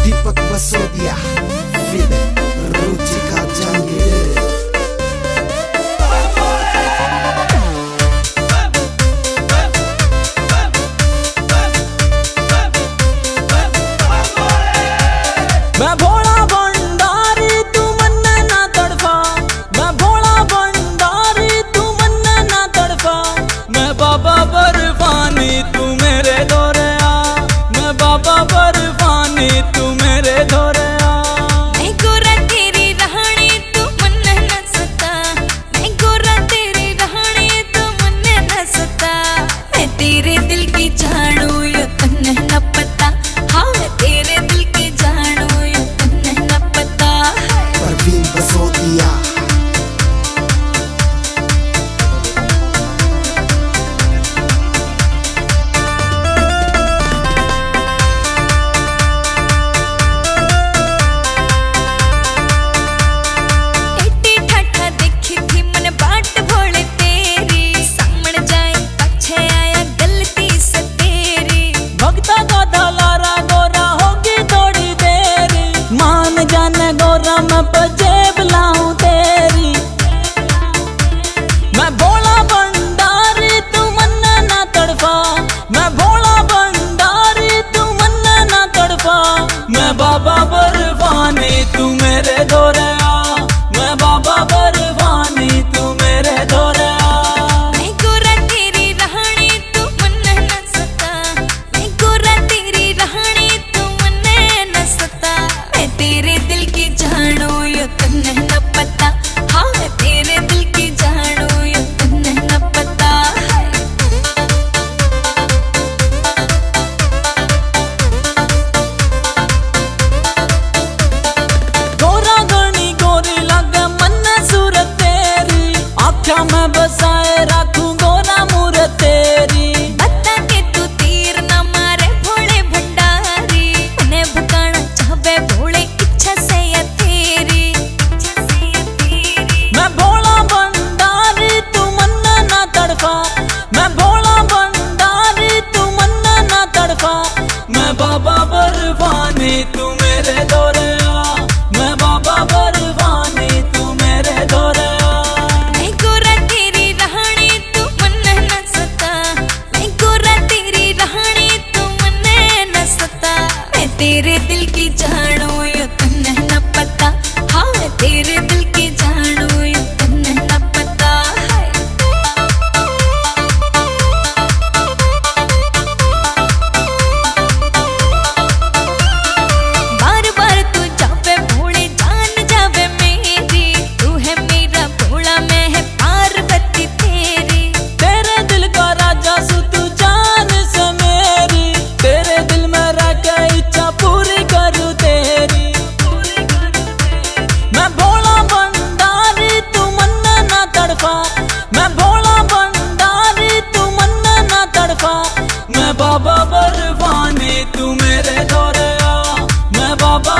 दीपक बसोदिया फिर रुचिका जहांगीर। मैं भोला भंडारी तू मन ना तड़फा, मैं भोला भंडारी तू मन ना तड़फा। मैं बाबा बर्फानी तू मेरे दौरे आ, मैं बाबा बर्फानी तू मेरे दौरे आ। मैं गोरा तेरी रानी तू मन ना सता, मैं गोरा तेरी रानी तू मन ना सता। मैं तेरे दिल की जानू ये तन्ने न पता, हाँ मैं तेरे दिल की जानू ये तन्ने न पता। परवीन बसोदिया मैं पजेब लाऊं तेरी। मैं भोला भंडारी तू मन ना तड़फा, मैं भोला भंडारी तू मन ना तड़फा। मैं बाबा बर्फानी तू मेरे दौरे आ, मैं बाबा बर्फानी तू मेरे दौरे आ। मैं गोरा तेरी रानी तू मन ना सता, मैं गोरा तेरी रानी तू मन ना सता। मैं तेरे दिल की जानू ये तन्ने न पता, हाँ मैं तेरे दिल की जानू ये तन्ने न पता। गोरा गणी गोरी लगे मन सूरत तेरी, आख्या मैं बसाए रखूं गोरा मूरत तेरी। बता के तू तीर न मारे भोले भंडारी, उन्हें भगाना चाहे भोले इच्छा से या तेरी। मैं भोला भंडारी तू मन ना तड़फा, मैं भोला भंडारी तू मन ना तड़फा। मैं बाबा बर्फानी तू मेरे दौरे आ, मैं बाबा बर्फानी तू मेरे दौरे आ। मैं गोरा तेरी रानी तू मन ना सता, मैं गोरा तेरी रानी तू मन ना सता। मैं तेरे दिल की जानू ये तन्ने न पता, हाँ मैं तेरे दिल की जानू ये तन्ने न पता। बार बार तू जावे भोले जान जावे मेरी, तू है मेरा भोला मैं है पार्वती तेरी। तेरे दिल का राजा सु तू जान से मेरी, तेरे दिल में रह के इच्छा पूरी करूँ तेरी। मैं भोला भंडारी तू मन ना तड़फा, मैं भोला भंडारी तू मन ना तड़फा। मैं बाबा बर्फानी तू मेरे दौरे आ, मैं बाबा